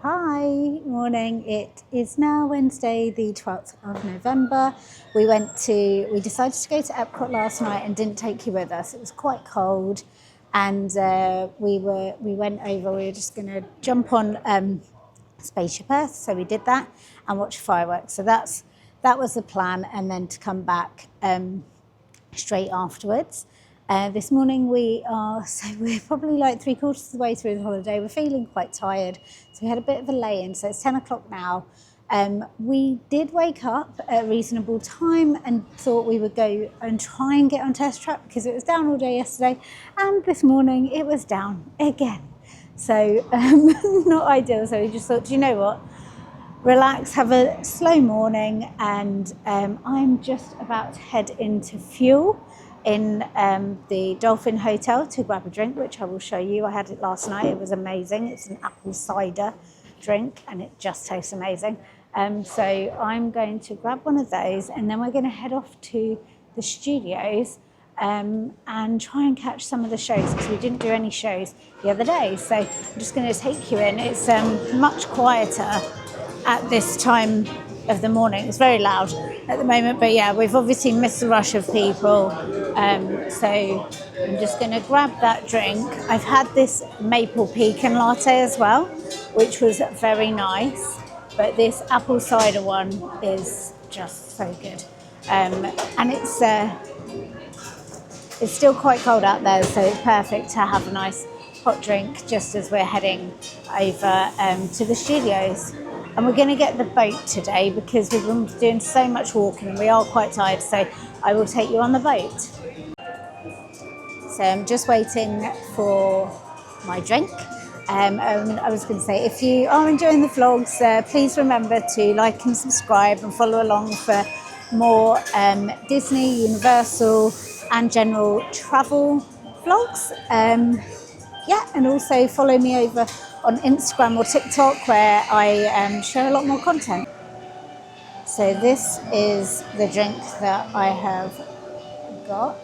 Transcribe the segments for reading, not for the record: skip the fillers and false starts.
Hi, morning. It is now Wednesday, the 12th of November. We decided to go to Epcot last night and didn't take you with us. It was quite cold, and we went over. We were just going to jump on Spaceship Earth, so we did that and watch fireworks. So that was the plan, and then to come back straight afterwards. This morning we're probably like 3/4 of the way through the holiday. We're feeling quite tired, so we had a bit of a lay-in. So it's 10 o'clock now. We did wake up at a reasonable time and thought we would go and try and get on test track because it was down all day yesterday, and this morning it was down again. So not ideal. So we just thought, do you know what? Relax, have a slow morning, and I'm just about to head into fuel in the Dolphin Hotel to grab a drink, which I will show you. I had it last night. It was amazing. It's an apple cider drink and it just tastes amazing. So I'm going to grab one of those, and then we're going to head off to the studios and try and catch some of the shows, because we didn't do any shows the other day. So I'm just going to take you in. It's much quieter at this time of the morning. It's very loud at the moment, but yeah, we've obviously missed the rush of people. So I'm just going to grab that drink. I've had this maple pecan latte as well, which was very nice, but this apple cider one is just so good. And it's still quite cold out there, so it's perfect to have a nice hot drink just as we're heading over to the studios. And we're going to get the boat today because we've been doing so much walking and we are quite tired, so I will take you on the boat. So I'm just waiting for my drink. I was going to say, if you are enjoying the vlogs, please remember to like and subscribe and follow along for more Disney, Universal and general travel vlogs. And also follow me over on Instagram or TikTok, where I share a lot more content. So this is the drink that I have got.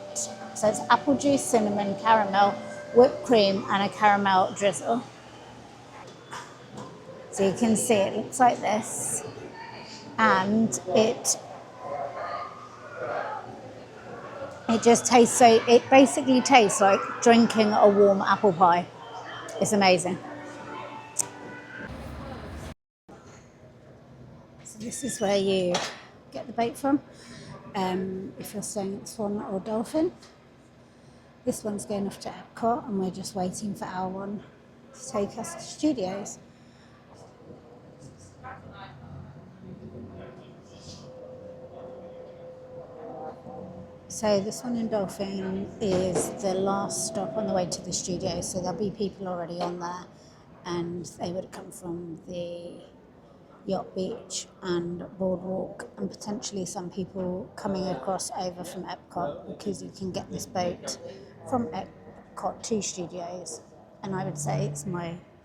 So it's apple juice, cinnamon, caramel, whipped cream and a caramel drizzle. So you can see it looks like this, and it just tastes so, it basically tastes like drinking a warm apple pie. It's amazing. So this is where you get the boat from, if you're staying at Swan or Dolphin. This one's going off to Epcot, and we're just waiting for our one to take us to studios. So this one in Dolphin is the last stop on the way to the studio, so there'll be people already on there, and they would come from the Yacht Beach and Boardwalk, and potentially some people coming across over from Epcot, because you can get this boat from Epcot to studios, and I would say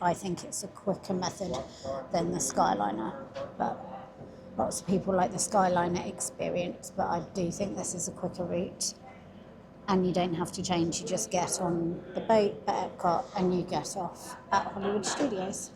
I think it's a quicker method than the Skyliner, but lots of people like the Skyliner experience, but I do think this is a quicker route, and you don't have to change. You just get on the boat at Epcot and you get off at Hollywood Studios.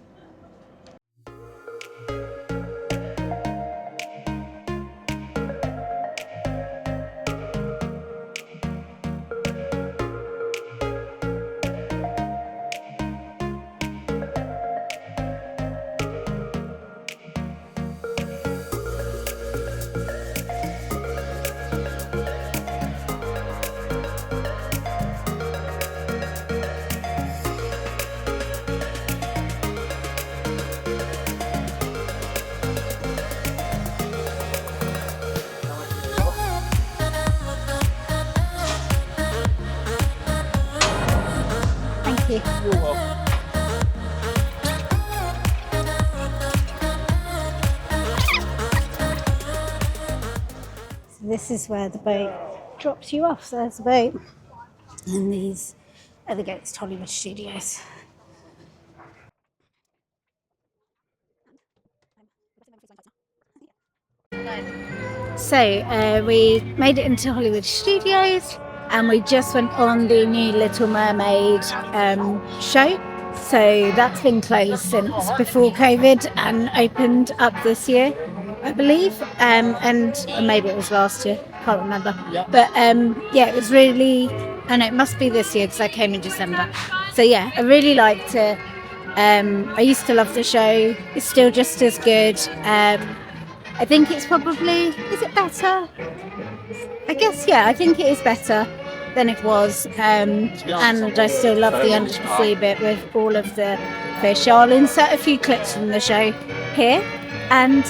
You're welcome. So this is where the boat drops you off. So there's the boat, and these are the gates to Hollywood Studios. So we made it into Hollywood Studios, and we just went on the new Little Mermaid show. So that's been closed since before COVID and opened up this year, I believe. And maybe it was last year, can't remember. But yeah, it was really, and it must be this year because I came in December. So yeah, I really liked it. I used to love the show. It's still just as good. I think it's probably, is it better? I guess, yeah, I think it is better than it was. And I still love the under the sea bit with all of the fish. I'll insert a few clips from the show here. And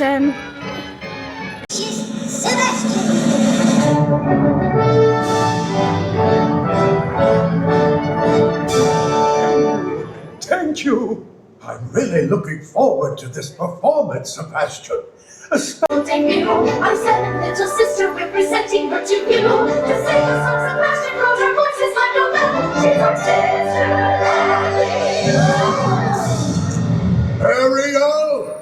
Thank you. I'm really looking forward to this performance, Sebastian. Thank you. I'm Seven Little Sister representing her to you. To sing the song Sebastian wrote, her voice is like no bell. She's our sister. Ariel!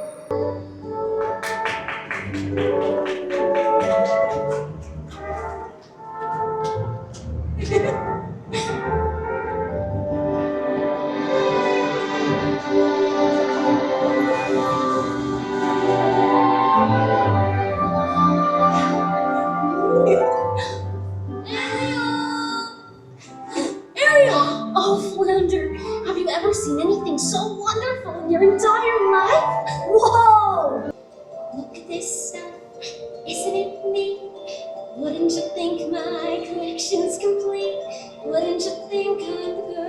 Ariel! Oh, Flounder, have you ever seen anything so wonderful in your entire life? Whoa! Look at this stuff. Isn't it neat? Wouldn't you think my collection's complete? Wouldn't you think I'm the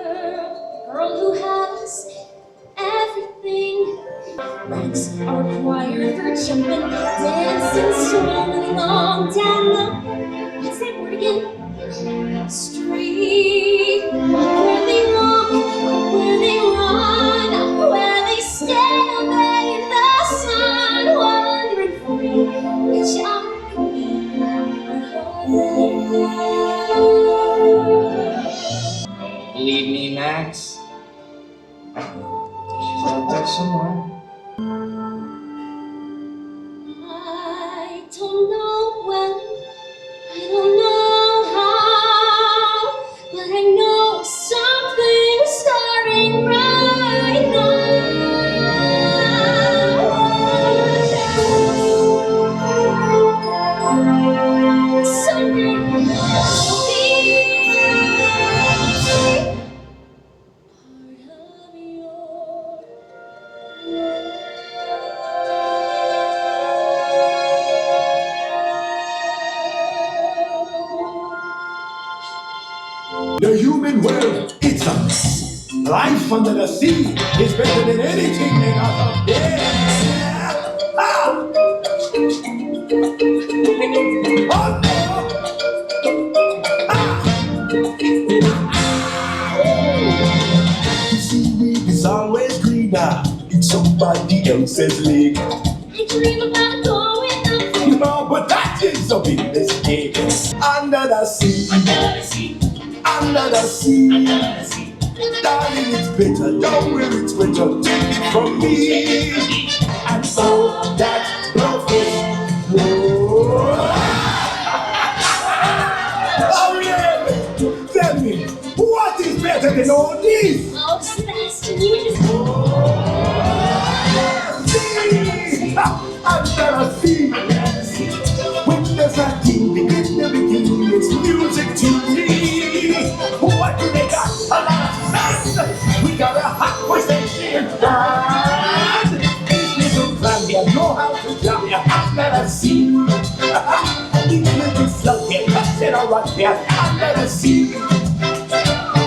girl who has everything? Legs are required for jumping, dancing, strolling along down the, what's that word again? Street. Where they walk, where they run, where they stand there in the sun, wondering for me which I could be. Believe me, Max. She's out there somewhere. I don't know when, I don't know how, but I know something's starting right now. Someday I'll be part of your The human world, it's a mess. Life under the sea is better than anything they got up there. Ah! Oh, no! Seaweed is always greener in somebody else's lake. I dream about going up No, but that is a big mistake. Under the sea, under the sea. Darling, it's better, don't worry, it's better. Take it from me. And so that blowfish. Oh yeah! Tell me, what is better than all this? Oh, Sebastian, you just... See! Under the sea. When there's a thing begin to begin, it's music to me. What do they got? A lot of sense. We got a hot voice station. And these little clown here know how to fly under the sea. These little slug here, cuts in a run here under the sea.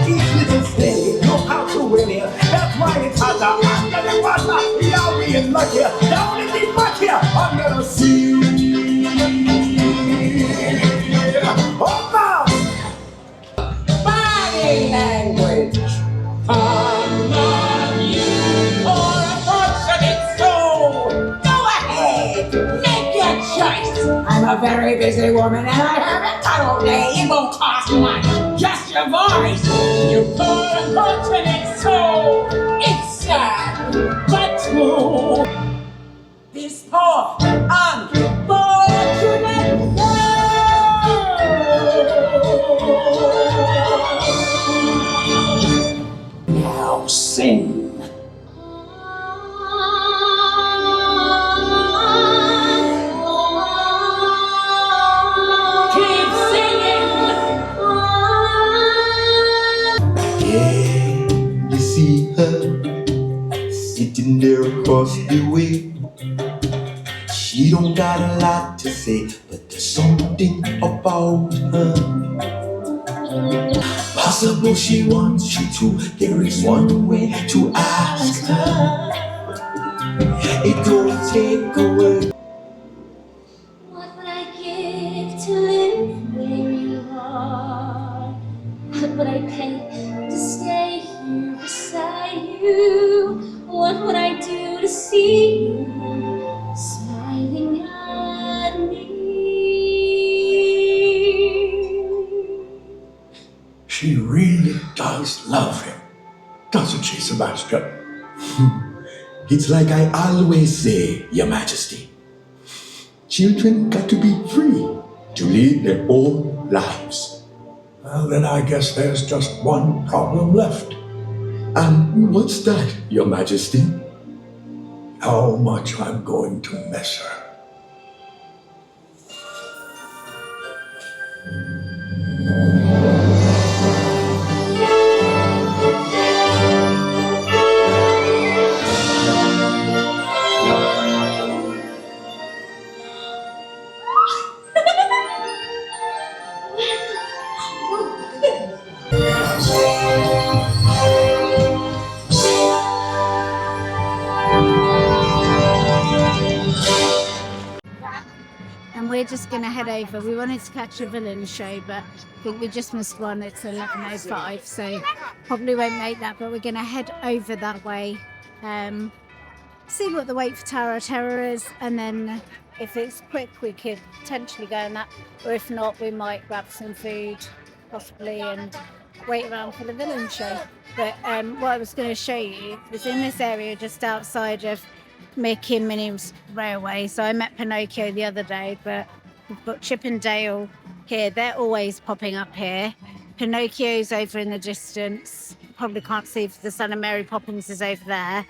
These little snake know how to win here. That's why it's hotter under the water. Yeah, we in luck here. Down in the mud here under the sea. Body language. I'm not you or a fortunate soul. Go ahead, make your choice. I'm a very busy woman and I haven't got all day. It won't cost much, just your voice. You poor unfortunate soul. It's sad, but true. This poor unfortunate soul. Now sing. across the way. She don't got a lot to say, but there's something about her. Possible she wants you to. There is one way to ask her. It don't take a word. What would I give to live where you are? What would I pay to stay here beside you? What would I do to see you smiling at me? She really does love him, doesn't she, Sebastian? It's like I always say, Your Majesty. Children got to be free to lead their own lives. Well, then I guess there's just one problem left. What's that, Your Majesty? How much I'm going to miss her. And we're just going to head over. We wanted to catch a villain show, but I think we just missed one. It's 11:05, so probably won't make that. But we're going to head over that way, see what the wait for Tower of Terror is, and then if it's quick, we could potentially go on that. Or if not, we might grab some food, possibly, and wait around for the villain show. But what I was going to show you was in this area just outside of Mickey and Minnie's Railway. So I met Pinocchio the other day, but we've got Chip and Dale here. They're always popping up here. Pinocchio's over in the distance. Probably can't see if the son of Mary Poppins is over there.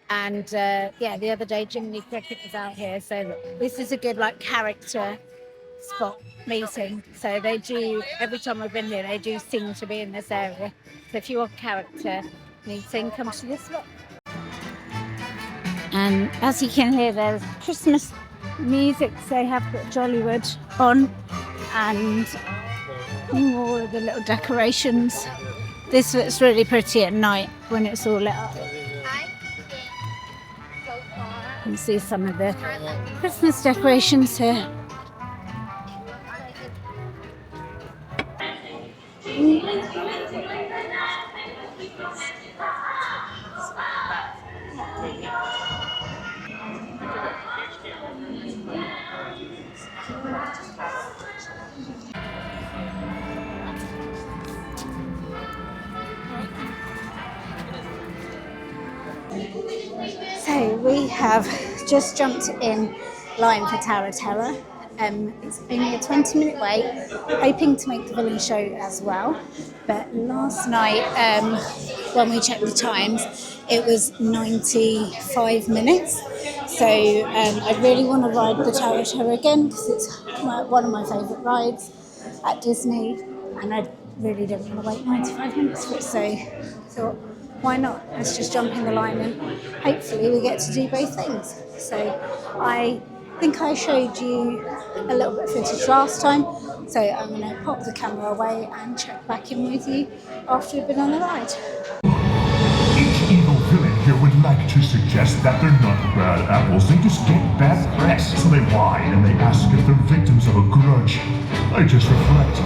And yeah, the other day Jiminy Cricket was out here. So this is a good character spot meeting. So they do, every time I've been here, they do seem to be in this area. So if you want character meeting, come to this spot. And as you can hear, there's Christmas music. They have got Jollywood on and more of the little decorations. This looks really pretty at night when it's all lit up. You can see some of the Christmas decorations here. So we have just jumped in line for Tower of Terror. It's only a 20-minute wait, hoping to make the villain show as well. But last night, when we checked the times, it was 95 minutes. So I really want to ride the Tower of Terror again because it's one of my favourite rides at Disney, and I really don't want to wait 95 minutes for it. So why not? Let's just jump in the line and hopefully we get to do both things. So I think I showed you a little bit of footage last time, so I'm going to pop the camera away and check back in with you after we've been on the ride. Each evil villain here would like to suggest that they're not bad apples, they just get bad press. So they lie and they ask if they're victims of a grudge. I just reflect.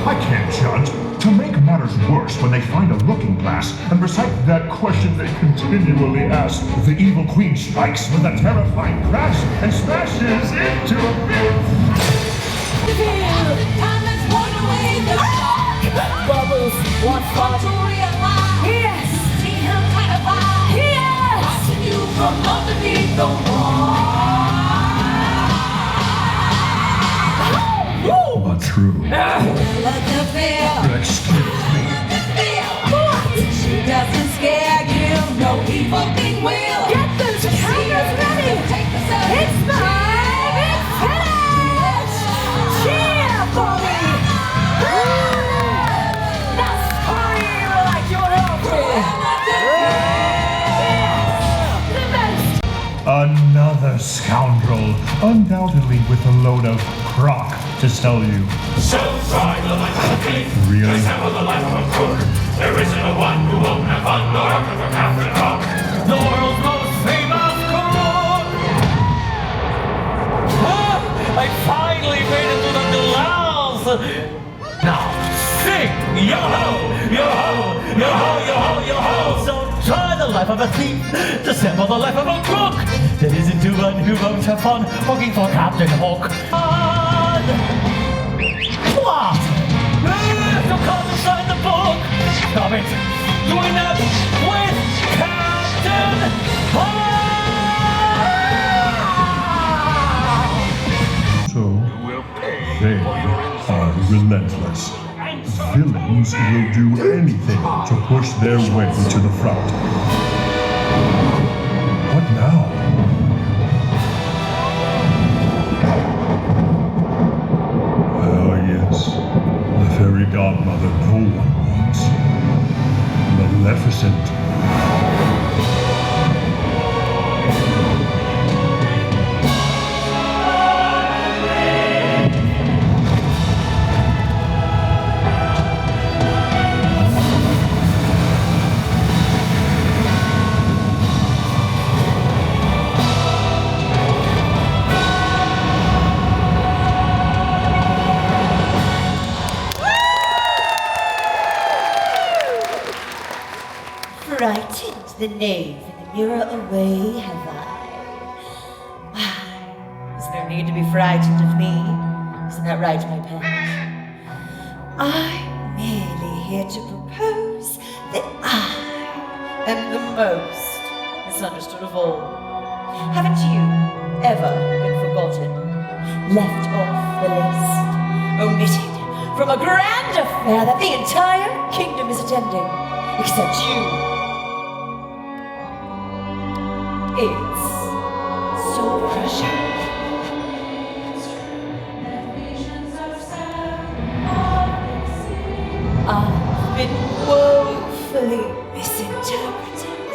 I can't judge. To make matters worse, when they find a looking glass and recite that question they continually ask, the evil queen strikes with a terrifying crash and smashes into a pit. Time has worn away the bubbles. What's fun to realize? Yes. See him kind of vibe. Yes. Watching you from underneath the wall. Not true. Let the fear. Excuse me. She doesn't scare you. No evil thing will. Get those cameras ready. It's time. It's finished. Cheer for me. Now scream like you're hungry. The best. Another scoundrel, undoubtedly with a load of crock to sell you. So try the life of a king. Really? Resemble the life of a crook. There isn't a one who won't have Pandora for Captain Hook. The world's most famous crook. I finally made it to the glass! Now sing! Yo-ho! Yo-ho! Yo-ho! Yo-ho! Yo-ho! So try the life of a thief, dissemble the life of a crook. There isn't one who won't have fun working for Captain Hook. What? So come and sign the book! Stop it! Join up with Captain Hook! So, they are relentless. Villains will do anything to push their way to the front. What now? Oh yes, the fairy godmother no one wants. Maleficent. Frightened the knave in the mirror away have I. Why, is there need to be frightened of me? Isn't that right, my pet? I'm merely here to propose that I am the most misunderstood of all. Haven't you ever been forgotten? Left off the list? Omitted from a grand affair that the entire kingdom is attending? Except you. It's so crushing. I've been woefully misinterpreted.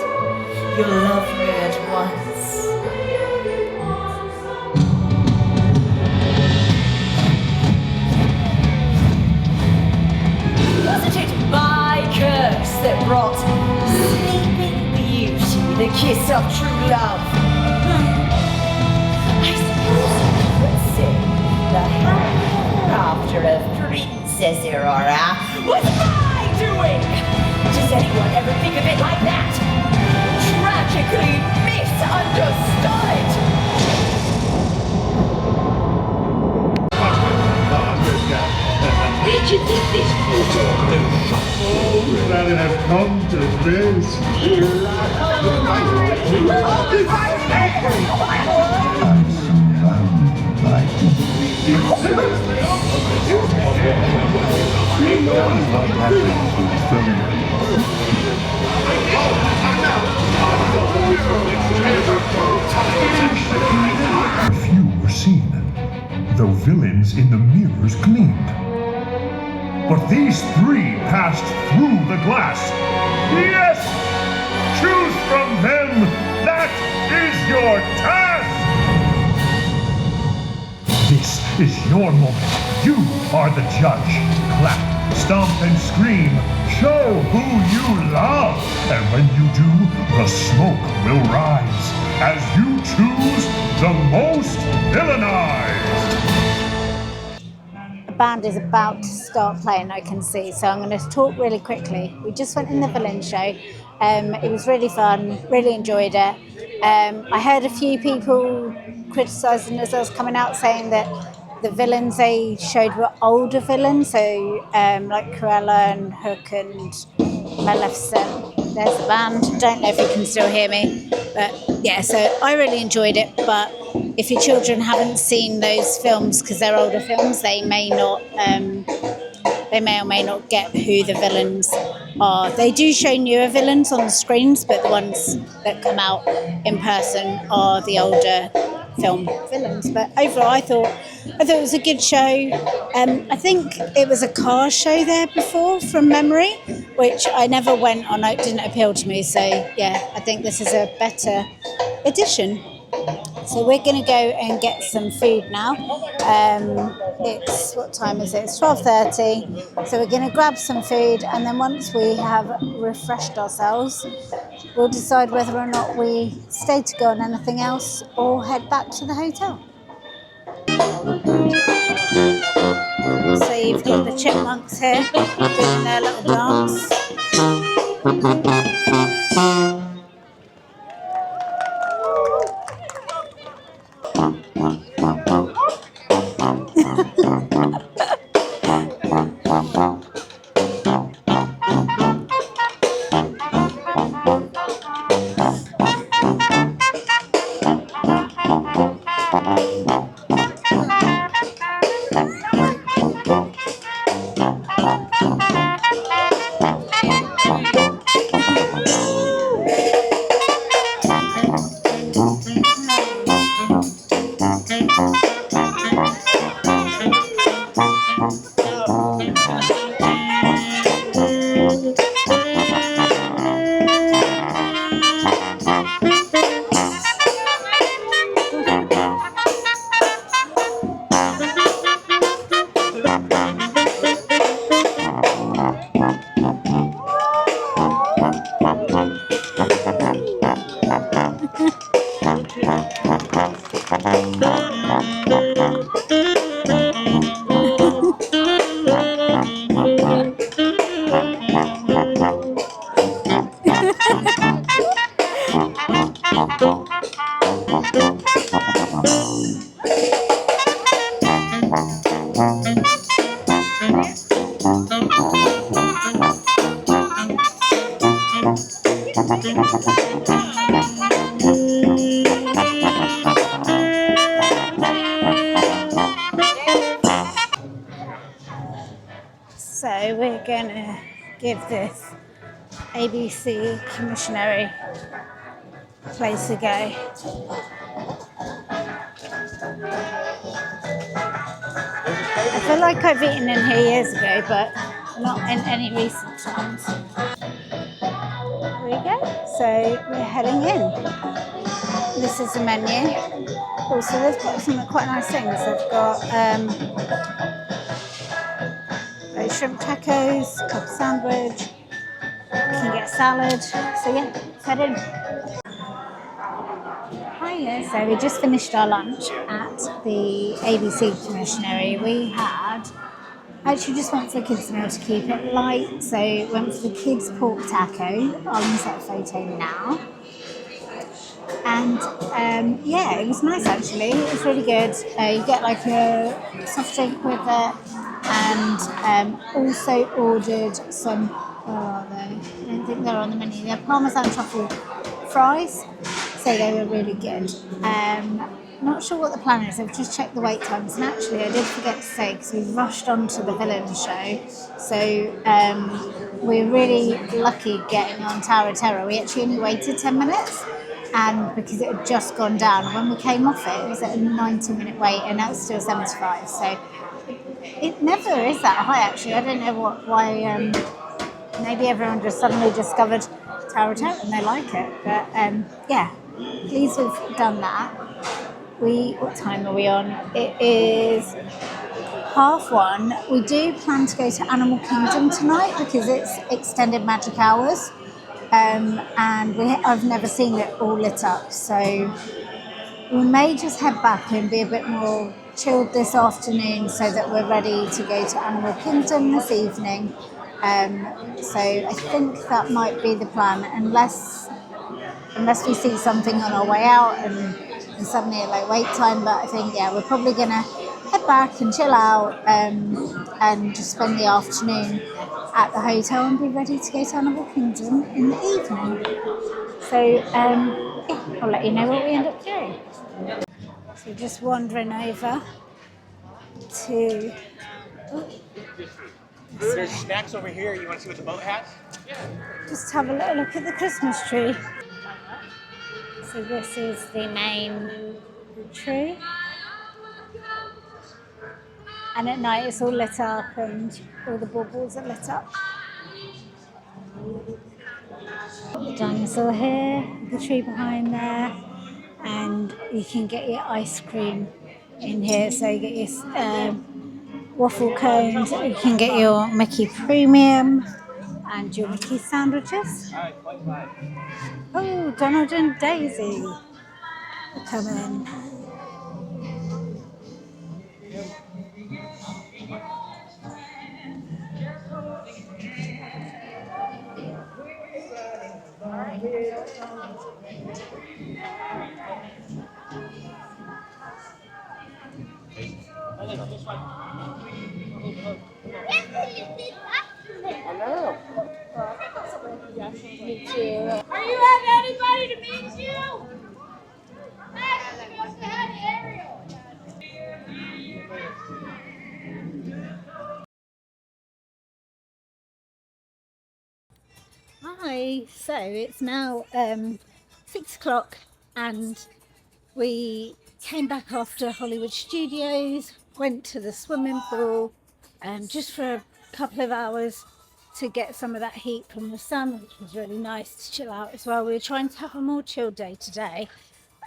You'll love me at once. Wasn't it my curse that brought sleeping beauty, the kiss of true love? I suppose you could say the happy ever after of Princess Aurora was my doing! Does anyone ever think of it like that? Tragically misunderstood! Where'd you think this photo? That it has come to this. Few were seen, though villains in the mirrors gleamed. But these three passed through the glass. Yes! Choose from them! That is your task! This is your moment. You are the judge. Clap, stomp, and scream. Show who you love. And when you do, the smoke will rise as you choose the most villainized. The band is about to start playing, I can see, so I'm going to talk really quickly. We just went in the villain show. It was really fun, really enjoyed it. I heard a few people criticising as I was coming out, saying that the villains they showed were older villains, so like Cruella and Hook and Maleficent. There's the band. Don't know if you can still hear me, but yeah, so I really enjoyed it. But if your children haven't seen those films because they're older films, they may or may not get who the villains are. They do show newer villains on the screens, but the ones that come out in person are the older film villains. But overall, I thought it was a good show. I think it was a car show there before from memory, which I never went on. It didn't appeal to me. So yeah, I think this is a better edition. So we're going to go and get some food now. It's, what time is it? It's 12:30. So we're going to grab some food, and then once we have refreshed ourselves, we'll decide whether or not we stay to go on anything else or head back to the hotel. So you've got the chipmunks here doing their little dance. So we're going to give this ABC Commissary place a go. I feel like I've eaten in here years ago, but not in any recent times. There we go. So we're heading in. This is the menu. Also, they've got some quite nice things. They've got shrimp tacos, club sandwich. You can get salad. So yeah, let's head in. Hiya. So we just finished our lunch at the ABC Commissary. We had actually just went for a kids meal to keep it light. So went for the kids pork taco. I'll insert a photo now. And yeah, it was nice actually. It was really good. You get like a soft drink with it, and also ordered some. Where are they? I don't think they're on the menu. They're Parmesan truffle fries, so they were really good. Not sure what the plan is. I've just checked the wait times, and actually I did forget to say because we rushed on to the villain show. So we're really lucky getting on Tower of Terror. We actually only waited 10 minutes. And because it had just gone down, when we came off it was at a 90-minute wait, and now it's still 75. So it never is that high actually. I don't know why. Maybe everyone just suddenly discovered Tower of Terror and they like it. But yeah, pleased we've done that. What time are we on? It is 1:30. We do plan to go to Animal Kingdom tonight because it's extended magic hours. And I've never seen it all lit up, so we may just head back and be a bit more chilled this afternoon so that we're ready to go to Animal Kingdom this evening. So I think that might be the plan, unless we see something on our way out and suddenly like wait time. But I think yeah, we're probably gonna head back and chill out and just spend the afternoon at the hotel and be ready to go to Animal Kingdom in the evening. So yeah, I'll let you know what we end up doing. So just wandering over to... There's snacks over here. You want to see what the boat has? Just have a little look at the Christmas tree. So this is the main tree. And at night it's all lit up and all the baubles are lit up. The dinosaur here, the tree behind there, and you can get your ice cream in here. So you get your waffle cones, you can get your Mickey Premium and your Mickey sandwiches. Oh, Donald and Daisy are coming. Are you have anybody to meet you? Max is supposed to have Ariel. Hi, so it's now 6 o'clock and we came back after Hollywood Studios, went to the swimming pool just for a couple of hours to get some of that heat from the sun, which was really nice to chill out as well. We were trying to have a more chill day today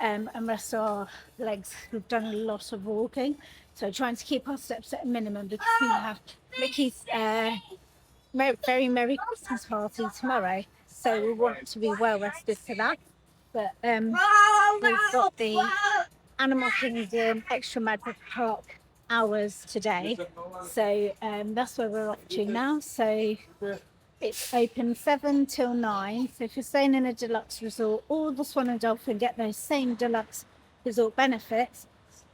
and rest our legs. We've done a lot of walking, so trying to keep our steps at a minimum because we have Mickey's very Merry Christmas party tomorrow, so we want to be well rested for that. But we've got the Animal Kingdom Extra Magic Park hours today, so that's where we're off to now. So it's open 7 till 9. So if you're staying in a deluxe resort or the Swan and Dolphin get those same deluxe resort benefits,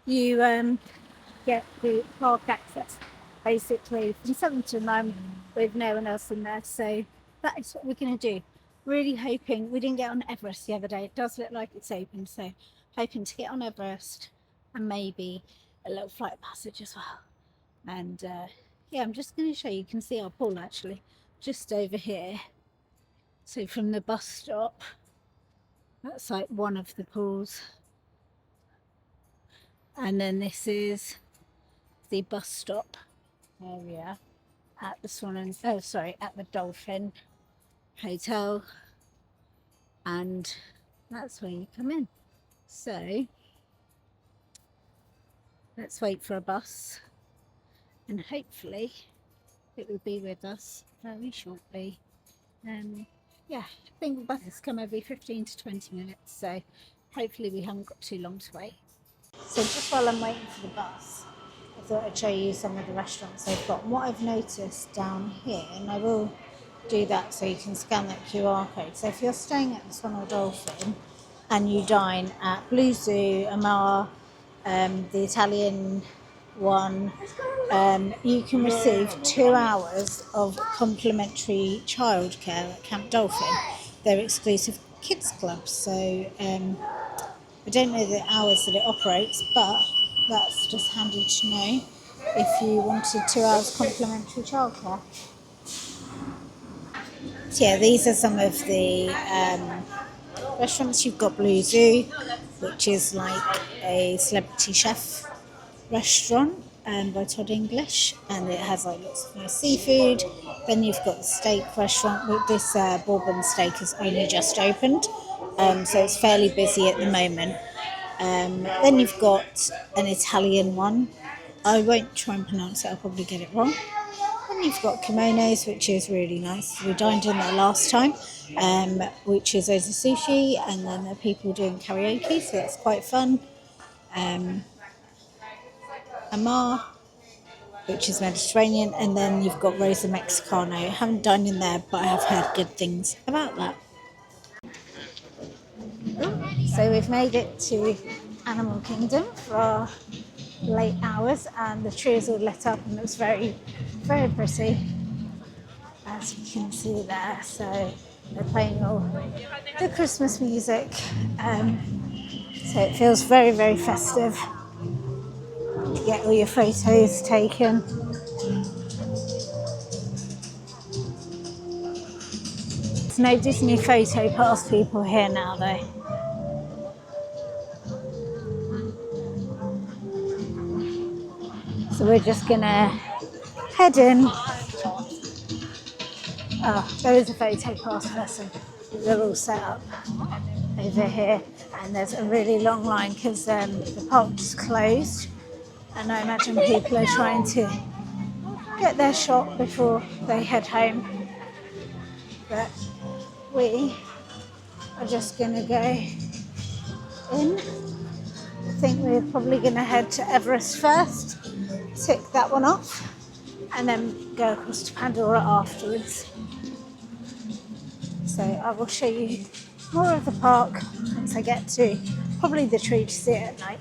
you get the park access basically from 7 to 9 with no one else in there. So that is what we're going to do. Really hoping we didn't get on Everest the other day. It does look like it's open, so hoping to get on Everest and maybe a little flight passage as well. And yeah, I'm just going to show you. You can see our pool actually just over here. So from the bus stop, that's like one of the pools, and then this is the bus stop area at the at the Dolphin Hotel, and that's where you come in. So let's wait for a bus and hopefully it will be with us very shortly. Yeah, I think buses come every 15 to 20 minutes, so hopefully we haven't got too long to wait. So just while I'm waiting for the bus, I thought I'd show you some of the restaurants they've got. And what I've noticed down here, and I will do that so you can scan that QR code. So if you're staying at the Swan or Dolphin and you dine at Blue Zoo, Amar, the Italian one, you can receive 2 hours of complimentary childcare at Camp Dolphin. They're exclusive kids clubs, so I don't know the hours that it operates, but that's just handy to know if you wanted 2 hours complimentary childcare. So yeah, these are some of the restaurants. You've got Blue Zoo, which is like a celebrity chef restaurant by Todd English, and it has like lots of nice seafood. Then you've got the steak restaurant. This Bourbon steak has only just opened, so it's fairly busy at the moment. Then you've got an Italian one. I won't try and pronounce it, I'll probably get it wrong. Then you've got Kimonos, which is really nice. We dined in there last time, which is Oza Sushi, and then there are people doing karaoke, so that's quite fun. Amar, which is Mediterranean, and then you've got Rosa Mexicano. I haven't dined in there, but I have heard good things about that. So we've made it to Animal Kingdom for our late hours, and the tree is all lit up and looks very, very pretty, as you can see there. So they're playing all the Christmas music, so it feels very, very festive. To get all your photos taken. There's no Disney photo pass people here now though. So we're just gonna head in. Oh, there is a photo pass person. They're all set up over here, and and there's a really long line because the park's closed, and I imagine people are trying to get their shot before they head home. But we are just going to go in. I think we're probably going to head to Everest first, tick that one off, and then go across to Pandora afterwards. So I will show you more of the park once I get to probably the tree to see it at night.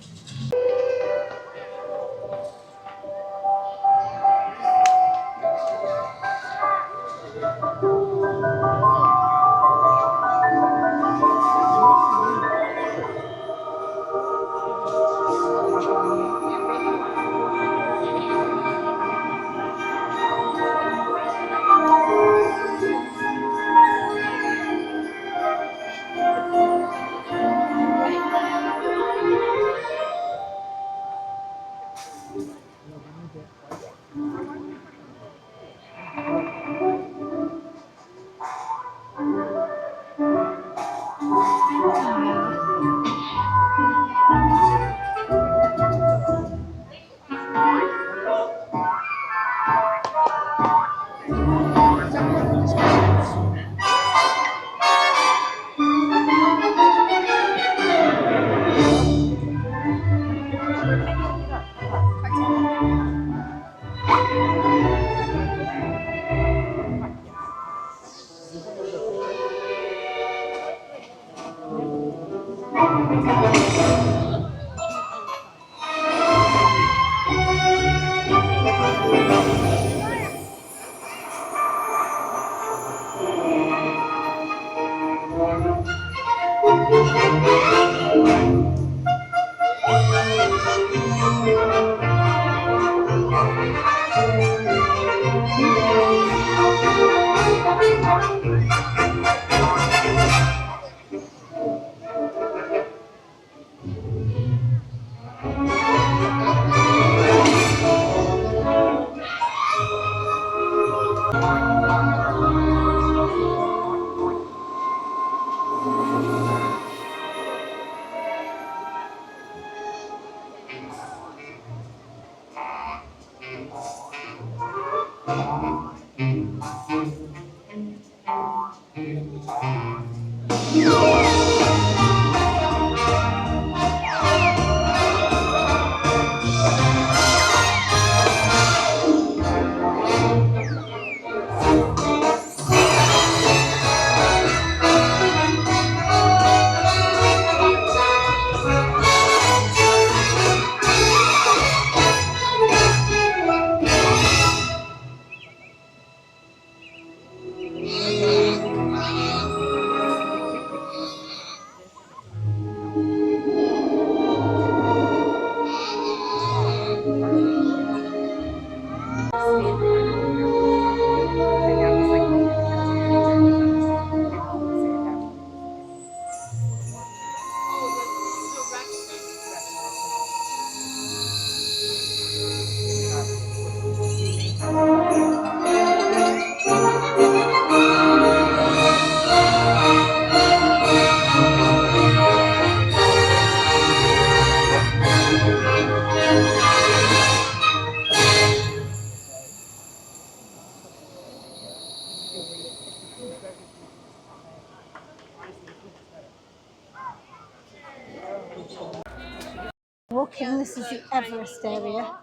Walking, this is the Everest area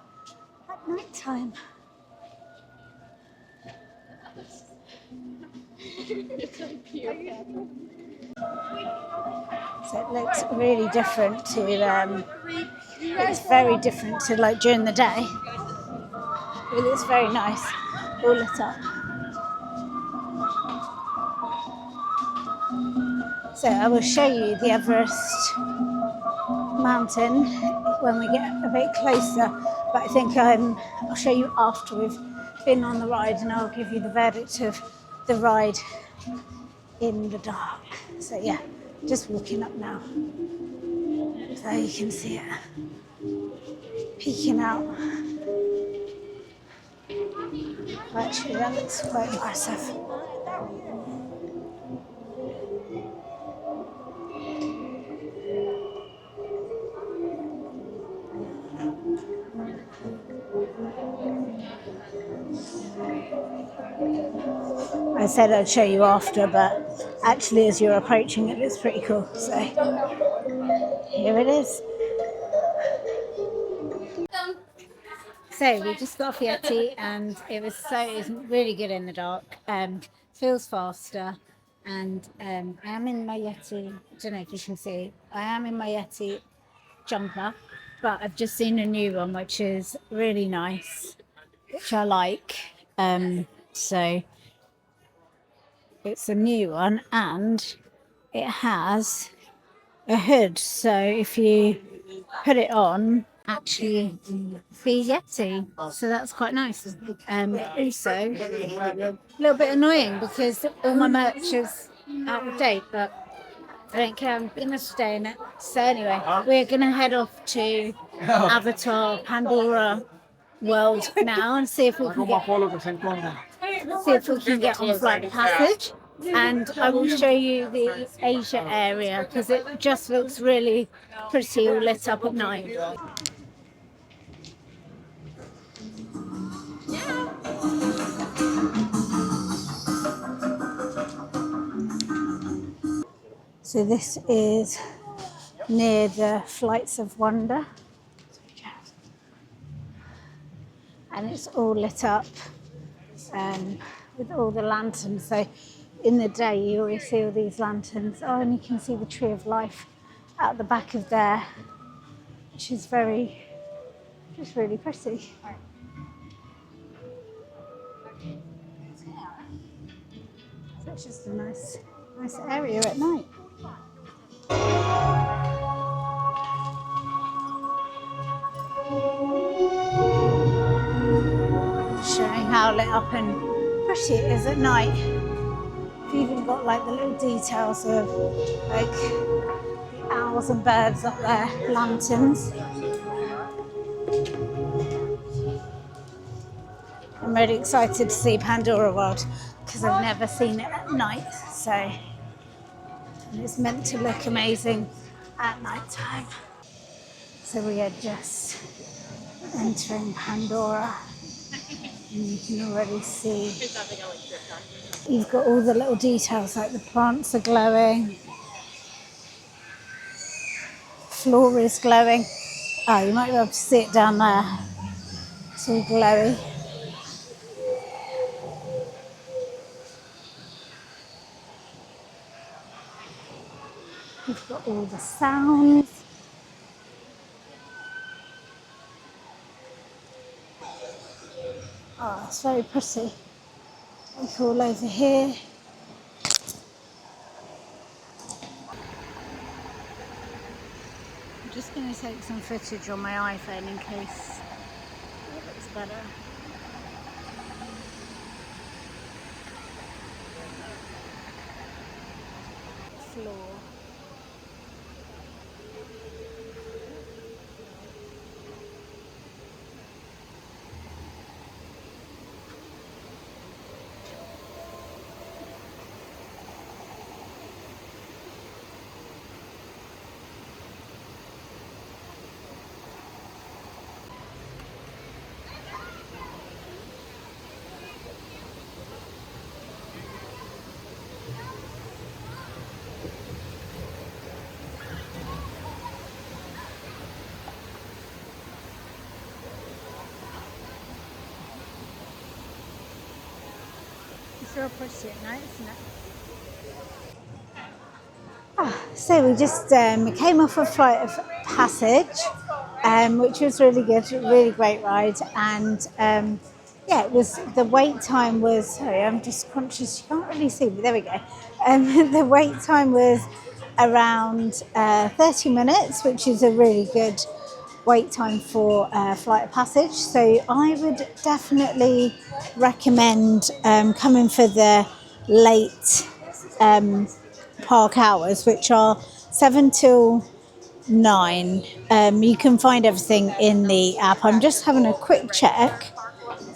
at night time. So it looks really different to, it's very different to like during the day. It looks very nice, all lit up. So I will show you the Everest mountain when we get a bit closer, but I think I'll show you after we've been on the ride, and I'll give you the verdict of the ride in the dark. So yeah, just walking up now, so you can see it peeking out. Actually, that looks quite impressive. I said I'd show you after, but actually as you're approaching it, it's pretty cool. So here it is. So we just got off Yeti and it was really good in the dark. Feels faster, and I am in my Yeti. I don't know if you can see. I am in my Yeti jumper, but I've just seen a new one which is really nice, which I like. So it's a new one and it has a hood. So if you put it on, actually be Yeti, so that's quite nice. Also a little bit annoying because all my merch is out of date, but I don't care, I'm gonna stay in it. So anyway, we're gonna head off to Avatar Pandora World now and see if we can get on Flight Passage, and I will show you the Asia area because it just looks really pretty all lit up at night. So this is near the Flights of Wonder, and it's all lit up with all the lanterns. So in the day you always see all these lanterns. Oh, and you can see the Tree of Life out the back of there, which is really pretty. So it's just a nice area at night. Showing how lit up and pretty it is at night. You've even got like the little details of like the owls and birds up there, lanterns. I'm really excited to see Pandora World because I've never seen it at night, so and it's meant to look amazing at night time. So we are just entering Pandora, and you can already see you've got all the little details, like the plants are glowing, floor is glowing. Oh, you might be able to see it down there. It's all glowy. You've got all the sounds. Oh, it's very pretty. Look all over here. I'm just going to take some footage on my iPhone in case it looks better. Floor. It's real pretty at night, isn't it? So we just came off a Flight of Passage, which was really good, really great ride, and yeah, it was, the wait time was, sorry, I'm just conscious, you can't really see me, there we go. The wait time was around 30 minutes, which is a really good wait time for Flight of Passage. So I would definitely recommend coming for the late park hours, which are 7 till 9. You can find everything in the app. I'm just having a quick check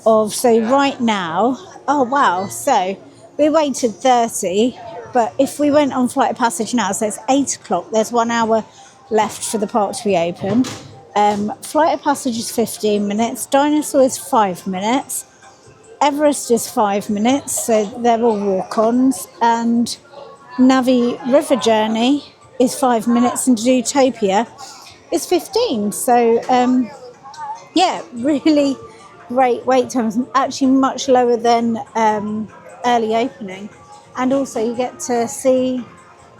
of, so right now, oh wow, so we waited 30, but if we went on Flight of Passage now, so it's 8 o'clock, there's 1 hour left for the park to be open. Flight of Passage is 15 minutes. Dinosaur is 5 minutes. Everest is 5 minutes, so they're all walk-ons. And Navi River Journey is 5 minutes, and Zootopia is 15. So, yeah, really great wait times. Actually, much lower than early opening. And also, you get to see.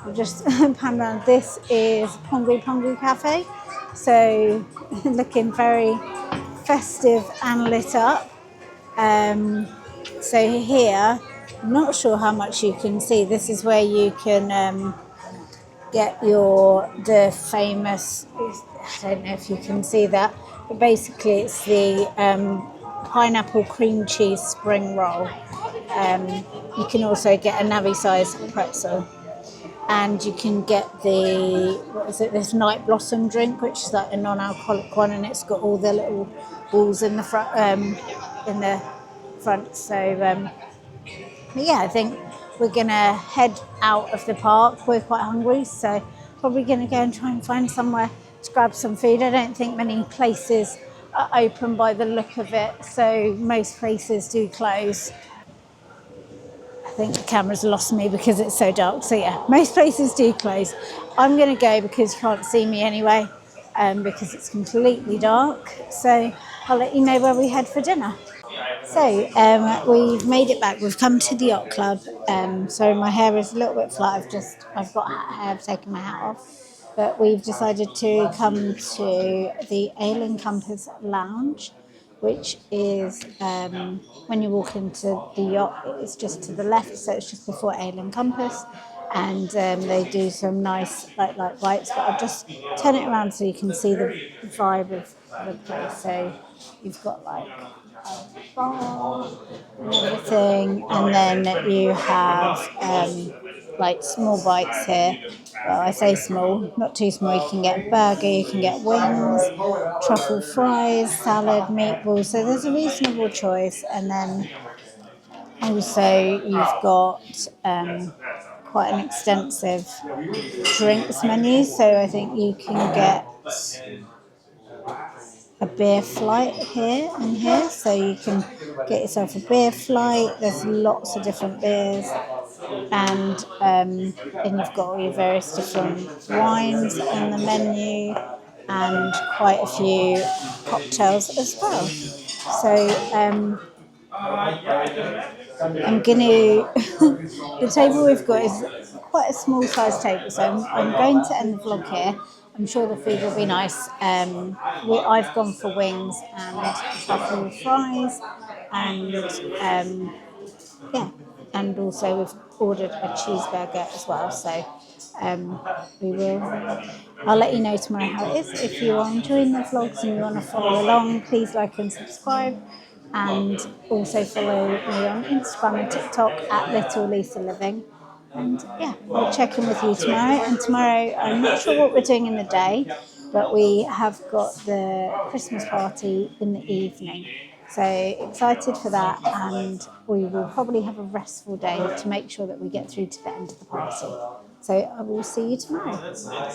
I'll just pan around. This is Pongu Pongu Cafe. So, looking very festive and lit up. So here, I'm not sure how much you can see. This is where you can get the famous, I don't know if you can see that, but basically it's the pineapple cream cheese spring roll. You can also get a Navi-sized pretzel. And you can get this Night Blossom drink, which is like a non-alcoholic one, and it's got all the little balls in the front. So, but yeah, I think we're gonna head out of the park. We're quite hungry, so probably gonna go and try and find somewhere to grab some food. I don't think many places are open by the look of it, so most places do close. I think the camera's lost me because it's so dark. So yeah, most places do close. I'm going to go because you can't see me anyway, because it's completely dark. So I'll let you know where we head for dinner. So we've made it back. We've come to the yacht club. So my hair is a little bit flat. I've got hair. I've taken my hat off. But we've decided to come to the Ale and Compass Lounge, which is when you walk into the yacht, it's just to the left, so it's just before Ale and Compass, and they do some nice light bites, but I'll just turn it around so you can see the vibe of the place. So you've got like a bar and everything, and then you have like small bites here. Well, I say small, not too small. You can get a burger, you can get wings, truffle fries, salad, meatballs. So there's a reasonable choice. And then also you've got quite an extensive drinks menu. So I think you can get a beer flight here and here. So you can get yourself a beer flight. There's lots of different beers. And then you've got all your various different wines on the menu and quite a few cocktails as well. So I'm going to, the table we've got is quite a small size table, so I'm going to end the vlog here. I'm sure the food will be nice. I've gone for wings and truffle fries, and yeah, and also we've ordered a cheeseburger as well. So I'll let you know tomorrow how it is. If you are enjoying the vlogs and you want to follow along, please like and subscribe. And also follow me on Instagram and TikTok at Little Lisa Living. And yeah, I'll check in with you tomorrow. And tomorrow, I'm not sure what we're doing in the day, but we have got the Christmas party in the evening. So excited for that, and we will probably have a restful day to make sure that we get through to the end of the party. So I will see you tomorrow.